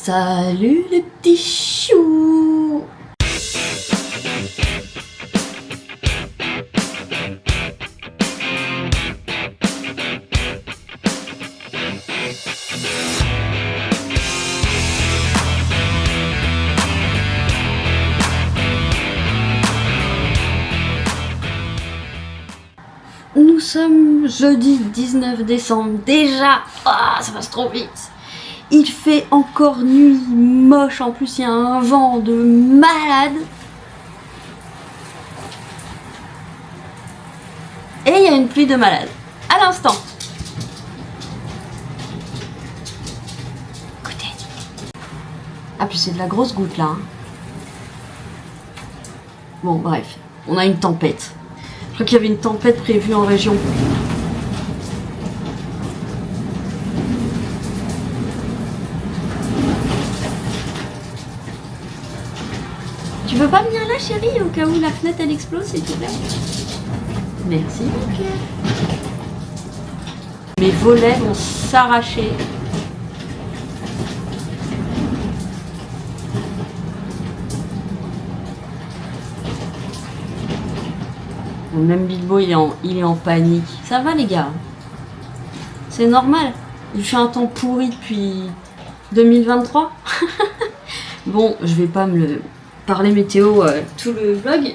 Salut les petits choux! Nous sommes jeudi 19 décembre déjà. Ah, ça passe trop vite. Il fait encore nuit, moche, en plus il y a un vent de malade. Et il y a une pluie de malade. À l'instant. Écoutez. Ah puis c'est de la grosse goutte là. Hein. Bon bref, on a une tempête. Je crois qu'il y avait une tempête prévue en région. Tu veux pas venir là, chérie, au cas où la fenêtre elle explose, s'il te plaît? Merci, mon cœur. Mes volets vont s'arracher. Même Bilbo, il est en panique. Ça va, les gars? C'est normal. Il fait un temps pourri depuis 2023. Bon, je vais pas me le parler météo tout le vlog.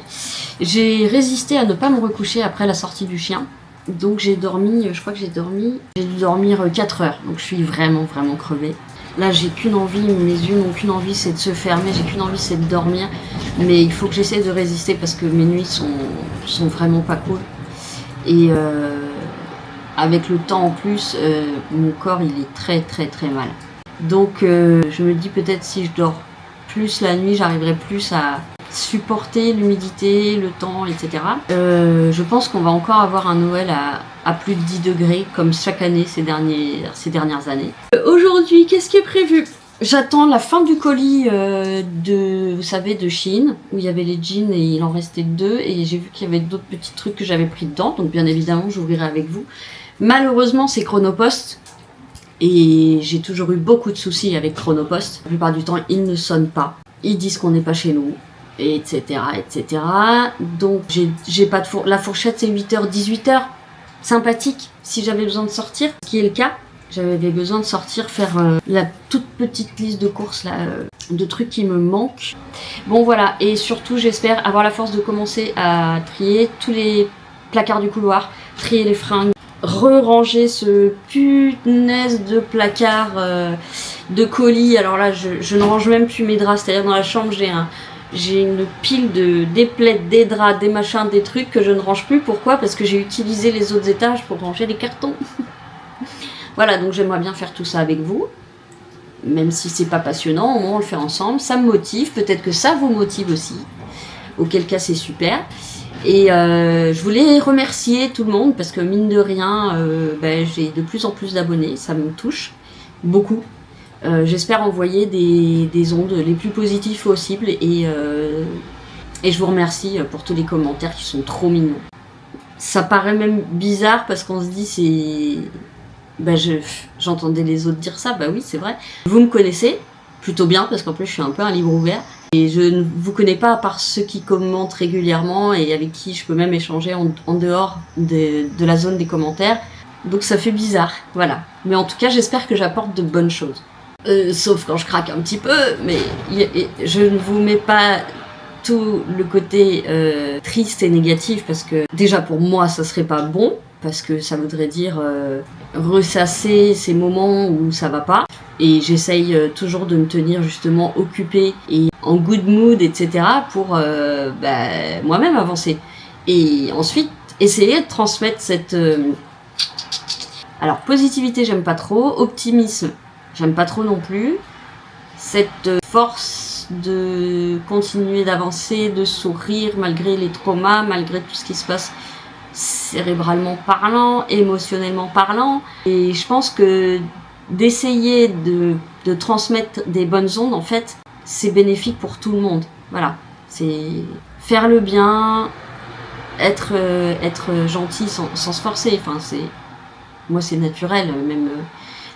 J'ai résisté à ne pas me recoucher après la sortie du chien. Donc j'ai dormi, je crois que j'ai dû dormir 4 heures. Donc je suis vraiment crevée. Là j'ai qu'une envie, mes yeux n'ont qu'une envie, c'est de se fermer, j'ai qu'une envie, c'est de dormir. Mais il faut que j'essaie de résister parce que mes nuits sont vraiment pas cool. Et avec le temps en plus, mon corps il est très mal. Donc je me dis peut-être si je dors plus la nuit, j'arriverai plus à supporter l'humidité, le temps, etc. Je pense qu'on va encore avoir un Noël à plus de 10 degrés, comme chaque année ces dernières années. Aujourd'hui, qu'est-ce qui est prévu? J'attends la fin du colis vous savez, de Shein, où il y avait les jeans et il en restait 2, et j'ai vu qu'il y avait d'autres petits trucs que j'avais pris dedans, donc bien évidemment j'ouvrirai avec vous. Malheureusement c'est Chronopost, et j'ai toujours eu beaucoup de soucis avec Chronopost. La plupart du temps ils ne sonnent pas, ils disent qu'on n'est pas chez nous, etc. Donc j'ai pas de la fourchette c'est 8h, 18h, sympathique si j'avais besoin de sortir, ce qui est le cas. J'avais besoin de sortir faire la toute petite liste de courses là, de trucs qui me manquent. Bon voilà, et surtout j'espère avoir la force de commencer à trier tous les placards du couloir, trier les fringues, re-ranger ce punaise de placard de colis. Alors là je ne range même plus mes draps, c'est-à-dire dans la chambre j'ai une pile des plaids, des draps, des machins, des trucs que je ne range plus. Pourquoi? Parce que j'ai utilisé les autres étages pour ranger les cartons. Voilà, donc j'aimerais bien faire tout ça avec vous. Même si c'est pas passionnant, au moins on le fait ensemble. Ça me motive, peut-être que ça vous motive aussi. Auquel cas c'est super. Et je voulais remercier tout le monde parce que mine de rien, j'ai de plus en plus d'abonnés. Ça me touche beaucoup. J'espère envoyer des ondes les plus positives possibles. Et je vous remercie pour tous les commentaires qui sont trop mignons. Ça paraît même bizarre parce qu'on se dit c'est... j'entendais les autres dire ça, bah oui c'est vrai. Vous me connaissez plutôt bien parce qu'en plus je suis un peu un livre ouvert et je ne vous connais pas à part ceux qui commentent régulièrement et avec qui je peux même échanger en dehors de la zone des commentaires, donc ça fait bizarre, voilà. Mais en tout cas j'espère que j'apporte de bonnes choses, sauf quand je craque un petit peu, mais je ne vous mets pas tout le côté triste et négatif parce que déjà pour moi ça serait pas bon. Parce que ça voudrait dire ressasser ces moments où ça va pas. Et j'essaye toujours de me tenir justement occupée et en good mood, etc. pour moi-même avancer. Et ensuite, essayer de transmettre cette... Alors, positivité, j'aime pas trop. Optimisme, j'aime pas trop non plus. Cette force de continuer d'avancer, de sourire malgré les traumas, malgré tout ce qui se passe cérébralement parlant, émotionnellement parlant. Et je pense que d'essayer de transmettre des bonnes ondes, en fait, c'est bénéfique pour tout le monde. Voilà, c'est faire le bien, être gentil sans se forcer. Enfin, moi c'est naturel, même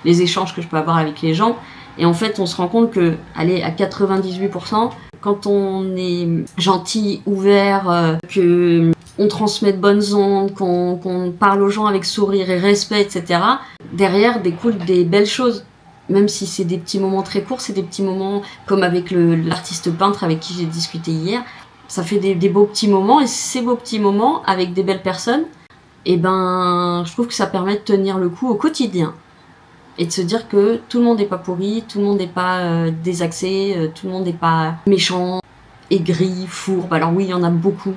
les échanges que je peux avoir avec les gens, Et en fait, on se rend compte que, allez, à 98%, quand on est gentil, ouvert, que on transmet de bonnes ondes, qu'on parle aux gens avec sourire et respect, etc., derrière découlent des belles choses. Même si c'est des petits moments très courts, c'est des petits moments comme avec l'artiste peintre avec qui j'ai discuté hier. Ça fait des beaux petits moments, et ces beaux petits moments avec des belles personnes, et ben, je trouve que ça permet de tenir le coup au quotidien. Et de se dire que tout le monde n'est pas pourri, tout le monde n'est pas désaxé, tout le monde n'est pas méchant, aigri, fourbe. Alors oui, il y en a beaucoup.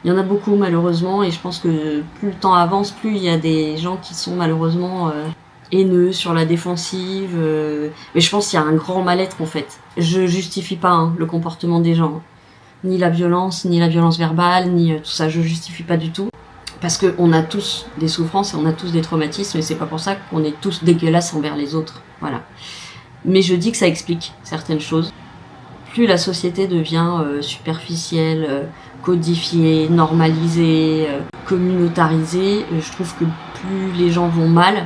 Il y en a beaucoup malheureusement, et je pense que plus le temps avance, plus il y a des gens qui sont malheureusement haineux, sur la défensive. Mais je pense qu'il y a un grand mal-être en fait. Je justifie pas le comportement des gens. Ni la violence verbale, ni tout ça, je justifie pas du tout. Parce qu'on a tous des souffrances et on a tous des traumatismes, et c'est pas pour ça qu'on est tous dégueulasses envers les autres. Voilà. Mais je dis que ça explique certaines choses. Plus la société devient superficielle, codifiée, normalisée, communautarisée, je trouve que plus les gens vont mal.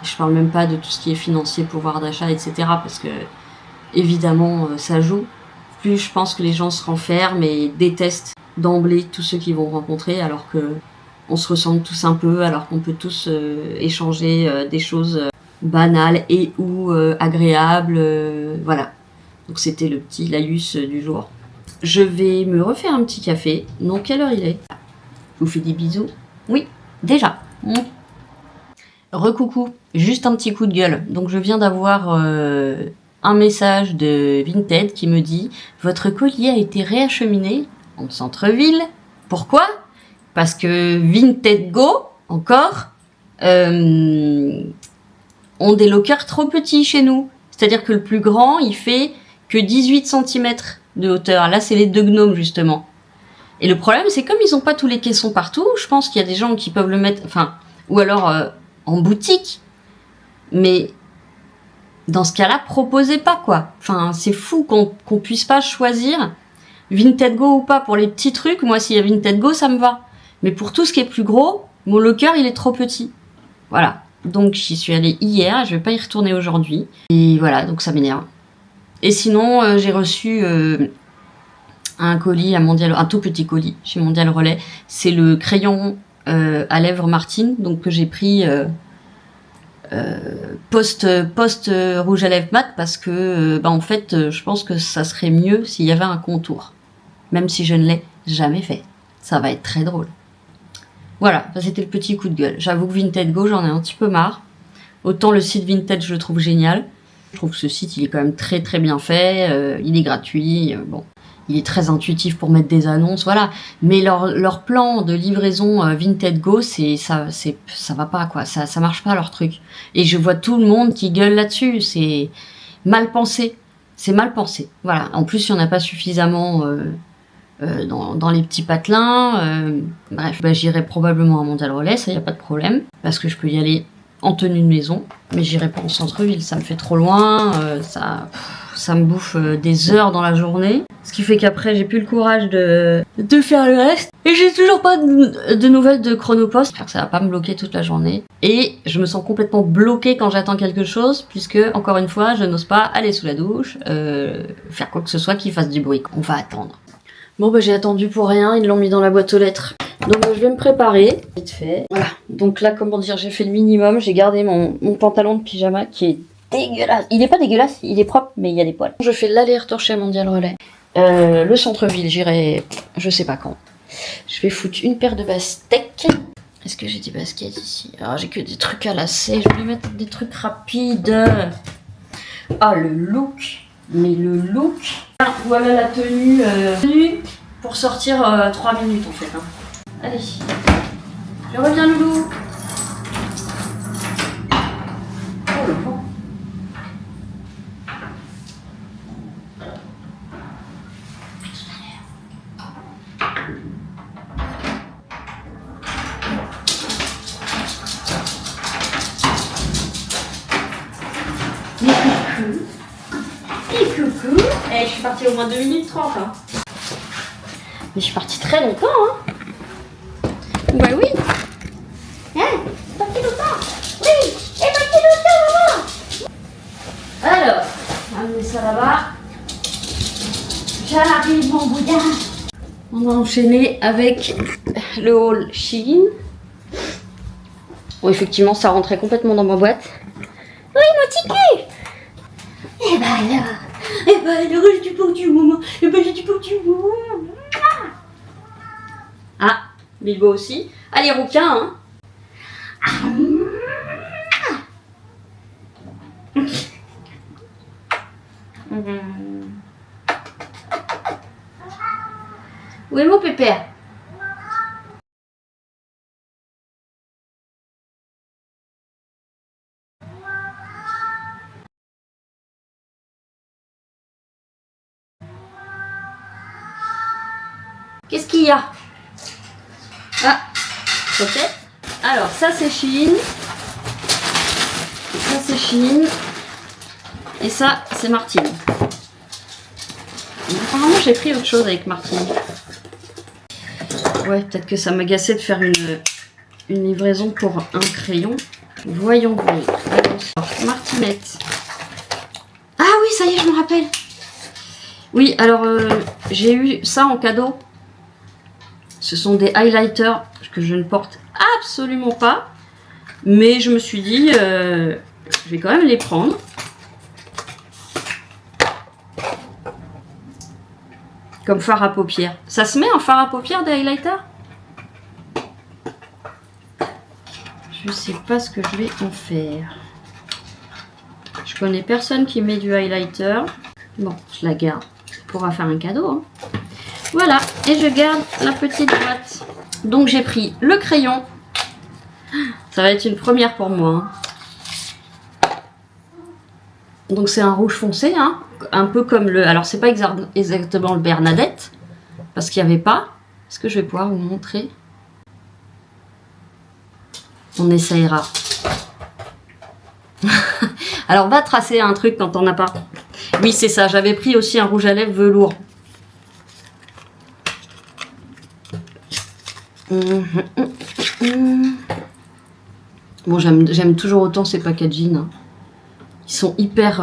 Je parle même pas de tout ce qui est financier, pouvoir d'achat, etc. Parce que, évidemment, ça joue. Plus je pense que les gens se renferment et détestent d'emblée tous ceux qu'ils vont rencontrer, alors que on se ressemble tous un peu, alors qu'on peut tous échanger des choses banales et ou agréables. Voilà. Donc c'était le petit laïus du jour. Je vais me refaire un petit café. Donc quelle heure il est? Je vous fais des bisous. Oui, déjà. Recoucou, juste un petit coup de gueule. Donc je viens d'avoir un message de Vinted qui me dit « Votre colis a été réacheminé en centre-ville. Pourquoi ? Parce que Vinted Go, encore, ont des lockers trop petits chez nous. C'est-à-dire que le plus grand, il fait que 18 cm de hauteur. Là, c'est les deux gnomes, justement. Et le problème, c'est comme ils n'ont pas tous les caissons partout, je pense qu'il y a des gens qui peuvent le mettre... Enfin, ou alors en boutique. Mais dans ce cas-là, proposez pas, quoi. Enfin, c'est fou qu'on puisse pas choisir Vinted Go ou pas. Pour les petits trucs, moi, s'il y a Vinted Go, ça me va. Mais pour tout ce qui est plus gros, mon locker, il est trop petit. Voilà. Donc, j'y suis allée hier, je vais pas y retourner aujourd'hui. Et voilà, donc ça m'énerve. Et sinon, j'ai reçu un colis à Mondial, un tout petit colis chez Mondial Relais. C'est le crayon à lèvres Martine, donc que j'ai pris post rouge à lèvres mat, parce que, en fait, je pense que ça serait mieux s'il y avait un contour. Même si je ne l'ai jamais fait. Ça va être très drôle. Voilà, c'était le petit coup de gueule. J'avoue que Vinted Go, j'en ai un petit peu marre. Autant le site Vinted, je le trouve génial. Je trouve que ce site, il est quand même très très bien fait. Il est gratuit. Bon, il est très intuitif pour mettre des annonces, voilà. Mais leur plan de livraison Vinted Go, ça va pas, quoi. Ça marche pas, leur truc. Et je vois tout le monde qui gueule là-dessus. C'est mal pensé. C'est mal pensé. Voilà. En plus, il n'y en a pas suffisamment... dans les petits patelins, bref, j'irai probablement à Mondial Relais, ça y a pas de problème, parce que je peux y aller en tenue de maison, mais j'irai pas en centre-ville, ça me fait trop loin, ça me bouffe des heures dans la journée, ce qui fait qu'après j'ai plus le courage de faire le reste, et j'ai toujours pas de nouvelles de Chronopost, j'espère que ça va pas me bloquer toute la journée, et je me sens complètement bloquée quand j'attends quelque chose, puisque, encore une fois, je n'ose pas aller sous la douche, faire quoi que ce soit qui fasse du bruit, on va attendre. Bon, j'ai attendu pour rien, ils l'ont mis dans la boîte aux lettres. Donc je vais me préparer, vite fait. Voilà, donc là, comment dire, j'ai fait le minimum, j'ai gardé mon pantalon de pyjama qui est dégueulasse. Il est pas dégueulasse, il est propre, mais il y a des poils. Je fais l'aller-retour chez Mondial Relais. Le centre-ville, j'irai, je sais pas quand. Je vais foutre une paire de baskets. Est-ce que j'ai des baskets ici? Alors j'ai que des trucs à lacets, je vais mettre des trucs rapides. Ah, le look. Mais le look, voilà la tenue, pour sortir 3 minutes en fait. Allez, je reviens loulou. Oh le vent. Coucou. Je suis partie au moins 2 minutes 30. Hein. Mais je suis partie très longtemps. Hein. Bah oui. Hein, partie longtemps. Oui, et partie longtemps, maman. Alors, Ça va? J'arrive mon boudin. On va enchaîner avec le haul Shein. Bon, effectivement, ça rentrait complètement dans ma boîte. Oui, mon petit cul! Et bah alors, j'ai du beau du moment. J'ai du beau du moment. Ah, Bilbo aussi. Ah, les rouquins, hein. Où est mon pépère? Qu'est-ce qu'il y a? Ah, peut-être. Alors, ça c'est Shein. Ça c'est Shein. Et ça, c'est Martine. Apparemment, j'ai pris autre chose avec Martine. Ouais, peut-être que ça m'agaçait de faire une livraison pour un crayon. Voyons voir. Martinette. Ah oui, ça y est, je me rappelle. Oui, alors, j'ai eu ça en cadeau. Ce sont des highlighters que je ne porte absolument pas. Mais je me suis dit, je vais quand même les prendre. Comme fard à paupières. Ça se met en fard à paupières des highlighters? Je sais pas ce que je vais en faire. Je connais personne qui met du highlighter. Bon, je la garde. On pourra faire un cadeau. Hein. Voilà. Et je garde la petite boîte. Donc j'ai pris le crayon. Ça va être une première pour moi. Hein. Donc c'est un rouge foncé. Hein. Un peu comme le... Alors c'est pas exactement le Bernadette. Parce qu'il n'y avait pas. Est-ce que je vais pouvoir vous montrer? On essayera. Alors, on va tracer un truc quand on n'a pas. Oui, c'est ça. J'avais pris aussi un rouge à lèvres velours. Bon, j'aime toujours autant ces packaging. Hein. Ils sont hyper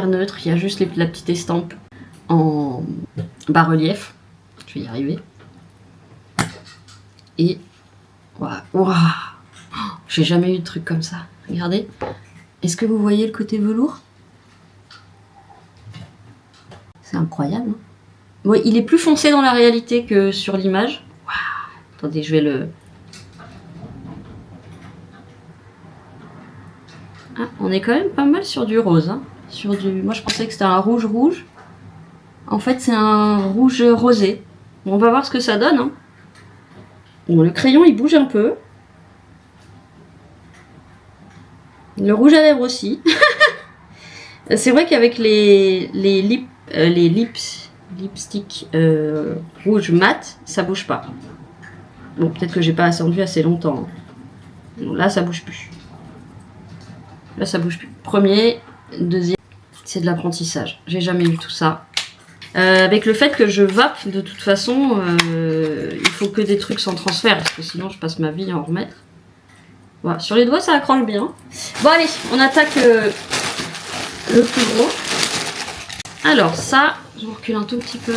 neutres. Il y a juste la petite estampe en bas-relief. Je vais y arriver. Et... Waouh, wow. Oh, j'ai jamais eu de truc comme ça. Regardez. Est-ce que vous voyez le côté velours? C'est incroyable. Hein, ouais, il est plus foncé dans la réalité que sur l'image. Wow. Attendez, je vais le... Ah, on est quand même pas mal sur du rose. Hein. Moi, je pensais que c'était un rouge rouge. En fait, c'est un rouge rosé. Bon, on va voir ce que ça donne. Hein. Bon, le crayon, il bouge un peu. Le rouge à lèvres aussi. C'est vrai qu'avec les lipsticks rouge mat, ça bouge pas. Bon, peut-être que j'ai pas attendu assez longtemps. Bon, là, ça bouge plus. Là, ça bouge plus. Premier, deuxième, c'est de l'apprentissage. J'ai jamais eu tout ça. Avec le fait que je vape, de toute façon, il faut que des trucs sans transfert, parce que sinon je passe ma vie à en remettre. Voilà, sur les doigts ça accroche bien. Bon allez, on attaque le plus gros. Alors ça, je recule un tout petit peu.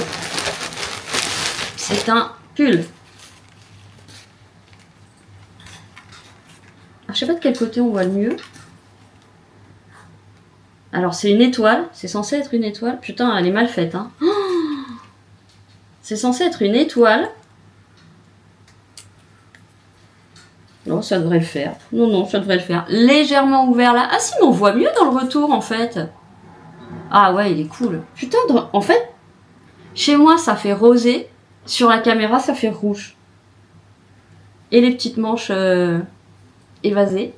C'est un pull. Alors, je sais pas de quel côté on voit le mieux. Alors c'est une étoile, c'est censé être une étoile. Putain, elle est mal faite. Hein. Oh, c'est censé être une étoile. Non, ça devrait le faire. Non, non, ça devrait le faire. Légèrement ouvert là. Ah si, mais on voit mieux dans le retour en fait. Ah ouais, il est cool. Putain, en fait, chez moi ça fait rosé. Sur la caméra ça fait rouge. Et les petites manches évasées.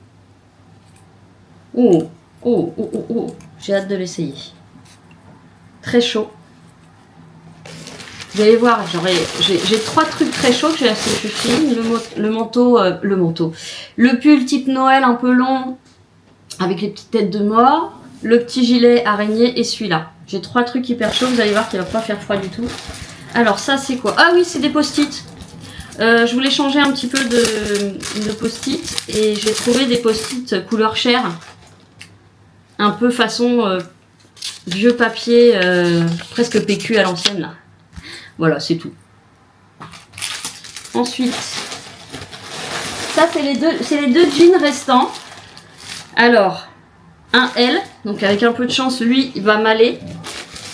Oh. Oh, oh, oh, oh, j'ai hâte de l'essayer. Très chaud. Vous allez voir, j'ai 3 trucs très chauds que j'ai acheté chez Shein. Le manteau. Le pull type Noël un peu long, avec les petites têtes de mort. Le petit gilet araignée et celui-là. J'ai 3 trucs hyper chauds, vous allez voir qu'il va pas faire froid du tout. Alors ça c'est quoi? Ah oui, c'est des post-it. Je voulais changer un petit peu de post-it. Et j'ai trouvé des post-it couleur chair. Un peu façon vieux papier presque PQ à l'ancienne là. Voilà, c'est tout. Ensuite, ça c'est les deux jeans restants. Alors, un L, donc avec un peu de chance, lui il va m'aller.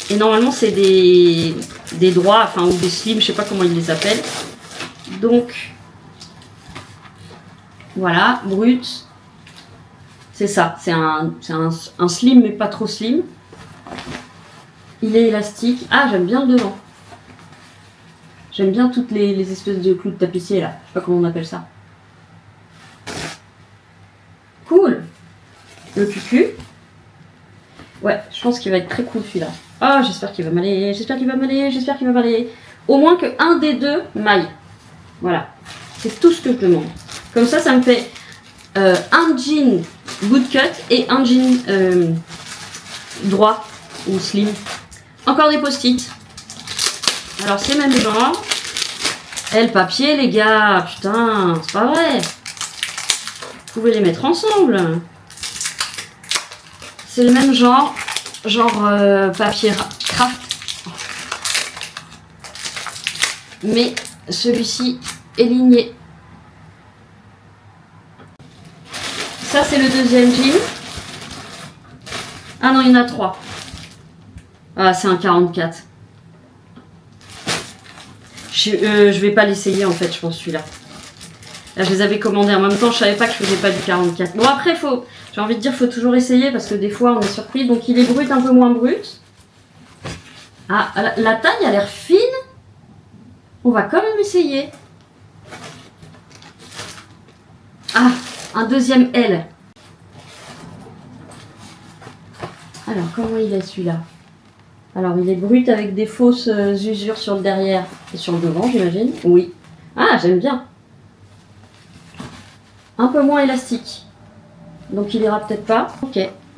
Et normalement c'est des droits, enfin ou des slims, je sais pas comment ils les appellent. Donc voilà, brut. C'est ça, c'est un slim mais pas trop slim. Il est élastique. Ah, j'aime bien le devant. J'aime bien toutes les espèces de clous de tapissier là. Je sais pas comment on appelle ça. Cool. Le cucu. Ouais, je pense qu'il va être très cool celui-là. Ah, j'espère qu'il va m'aller, j'espère qu'il va m'aller, j'espère qu'il va m'aller. Au moins que un des deux m'aille. Voilà. C'est tout ce que je demande. Comme ça, ça me fait un jean bootcut et un jean droit ou slim. Encore des post-it. Alors, c'est même genre. Le papier, les gars. Putain, c'est pas vrai. Vous pouvez les mettre ensemble. C'est le même genre. Papier craft. Mais celui-ci est ligné. Ça, c'est le deuxième jean. Ah non, il y en a 3. Ah, c'est un 44. Je vais pas l'essayer en fait, je pense celui-là. Là, je les avais commandés en même temps, je savais pas que je faisais pas du 44. Bon, après, j'ai envie de dire, faut toujours essayer parce que des fois, on est surpris. Donc, il est brut, un peu moins brut. Ah, la taille a l'air fine. On va quand même essayer. Ah, un deuxième L. Alors, comment il est celui-là? Alors, il est brut avec des fausses usures sur le derrière et sur le devant, j'imagine. Oui. Ah, j'aime bien. Un peu moins élastique. Donc, il ira peut-être pas. Ok,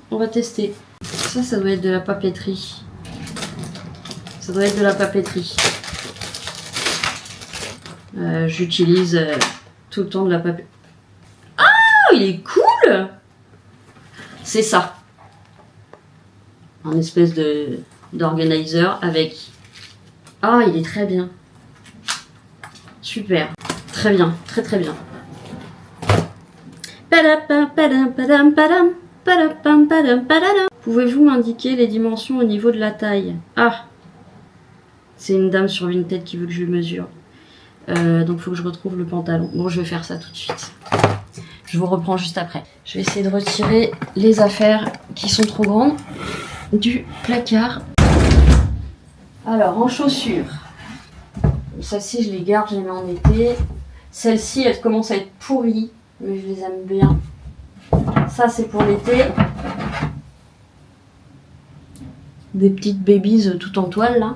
on va tester. Ça doit être de la papeterie. Ça doit être de la papeterie. J'utilise tout le temps de la papeterie. Ah, il est cool! C'est ça. Un espèce d'organizer avec... Ah, il est très bien. Super. Très bien. Très très bien. Pouvez-vous m'indiquer les dimensions au niveau de la taille? Ah, c'est une dame sur Vinted qui veut que je mesure. Donc il faut que je retrouve le pantalon. Bon, je vais faire ça tout de suite. Je vous reprends juste après. Je vais essayer de retirer les affaires qui sont trop grandes du placard. Alors, en chaussures. Celle-ci, je les garde, je les mets en été. Celle-ci, elle commence à être pourrie, mais je les aime bien. Ça, c'est pour l'été. Des petites babies tout en toile, là.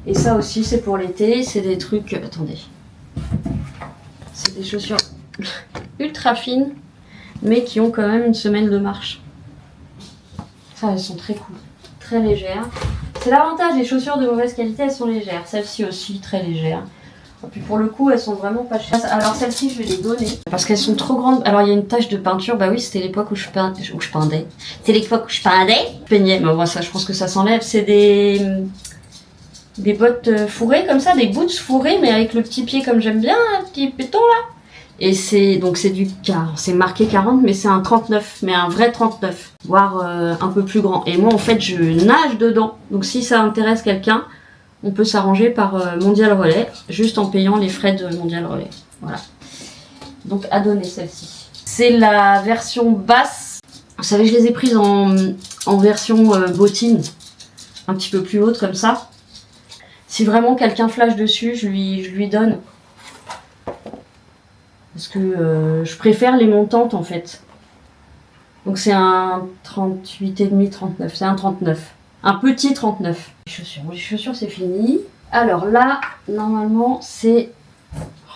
Et ça aussi, c'est pour l'été. C'est des trucs... Attendez. C'est des chaussures ultra fines, mais qui ont quand même une semelle de marche. Ça, elles sont très cool. Très légères. C'est l'avantage des chaussures de mauvaise qualité, elles sont légères. Celles-ci aussi, très légères. Et puis pour le coup, elles sont vraiment pas chères. Alors celles-ci, je vais les donner. Parce qu'elles sont trop grandes. Alors il y a une tache de peinture. Bah oui, c'était l'époque où je peindais. C'était l'époque où je peindais. Je peignais. Mais bon, ça, je pense que ça s'enlève. C'est des bottes fourrées comme ça. Des boots fourrées, mais avec le petit pied comme j'aime bien. Un petit péton là. Et c'est marqué 40, mais c'est un 39, mais un vrai 39, voire un peu plus grand. Et moi, en fait, je nage dedans. Donc, si ça intéresse quelqu'un, on peut s'arranger par Mondial Relais, juste en payant les frais de Mondial Relais. Voilà. Donc, à donner celle-ci. C'est la version basse. Vous savez, je les ai prises en version bottine, un petit peu plus haute comme ça. Si vraiment quelqu'un flash dessus, je lui donne. Parce que je préfère les montantes en fait. Donc c'est un 38,5, 39. C'est un 39. Un petit 39. Les chaussures c'est fini. Alors là, normalement c'est...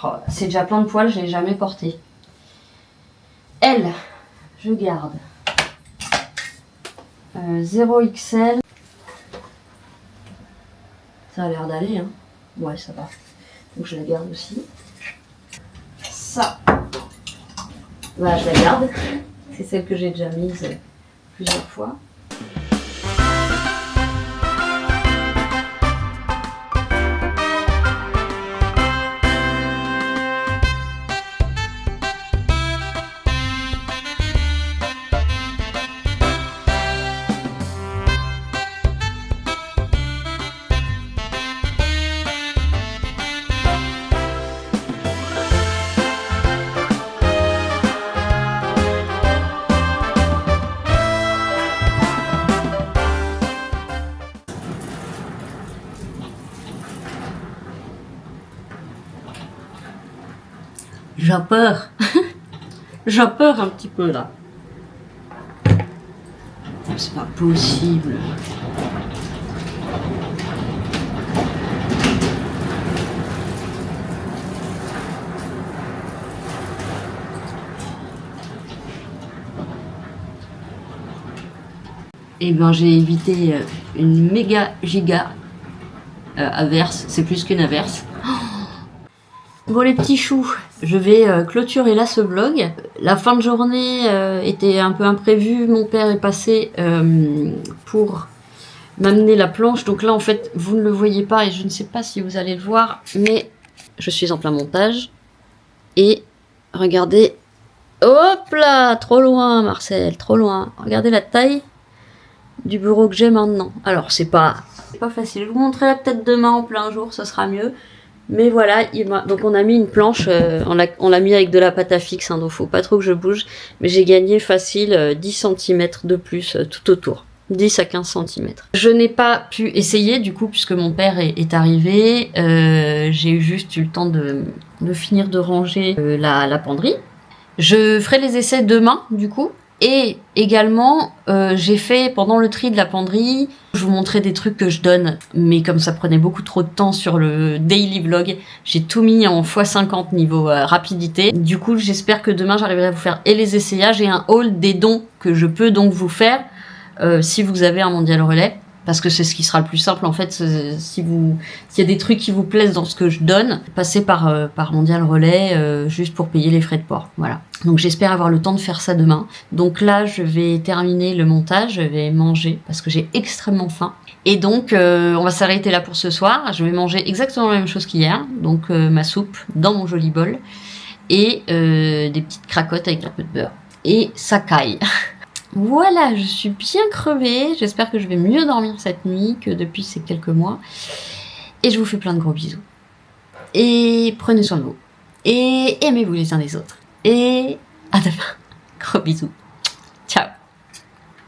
Oh, c'est déjà plein de poils, je ne l'ai jamais porté. Elle, je garde. 0XL. Ça a l'air d'aller, hein. Ouais, ça va. Donc je la garde aussi. Ça, voilà, je la garde. C'est celle que j'ai déjà mise plusieurs fois. J'ai peur. J'ai peur un petit peu là. C'est pas possible. Et ben j'ai évité une méga giga averse. C'est plus qu'une averse. Bon les petits choux, je vais clôturer là ce vlog. La fin de journée était un peu imprévue. Mon père est passé pour m'amener la planche. Donc là en fait vous ne le voyez pas et je ne sais pas si vous allez le voir. Mais je suis en plein montage. Et regardez. Hop là, trop loin Marcel, trop loin. Regardez la taille du bureau que j'ai maintenant. Alors c'est pas facile. Je vous montrerai peut-être demain en plein jour, ça sera mieux. Mais voilà, donc on a mis une planche, on l'a mis avec de la pâte à fixe, hein, donc faut pas trop que je bouge. Mais j'ai gagné facile 10 cm de plus tout autour. 10 à 15 cm. Je n'ai pas pu essayer du coup puisque mon père est arrivé. J'ai juste eu le temps de finir de ranger la penderie. Je ferai les essais demain du coup. Et également, j'ai fait pendant le tri de la penderie, je vous montrais des trucs que je donne, mais comme ça prenait beaucoup trop de temps sur le daily vlog, j'ai tout mis en x50 niveau rapidité. Du coup, j'espère que demain, j'arriverai à vous faire et les essayages et un haul des dons que je peux donc vous faire si vous avez un mondial relais. Parce que c'est ce qui sera le plus simple en fait, s'il y a des trucs qui vous plaisent dans ce que je donne, passez par Mondial Relais juste pour payer les frais de port. Voilà. Donc j'espère avoir le temps de faire ça demain. Donc là, je vais terminer le montage, je vais manger parce que j'ai extrêmement faim. Et donc, on va s'arrêter là pour ce soir. Je vais manger exactement la même chose qu'hier. Donc ma soupe dans mon joli bol et des petites cracottes avec un peu de beurre. Et ça caille. Voilà, je suis bien crevée. J'espère que je vais mieux dormir cette nuit que depuis ces quelques mois. Et je vous fais plein de gros bisous. Et prenez soin de vous. Et aimez-vous les uns les autres. Et à demain. Gros bisous.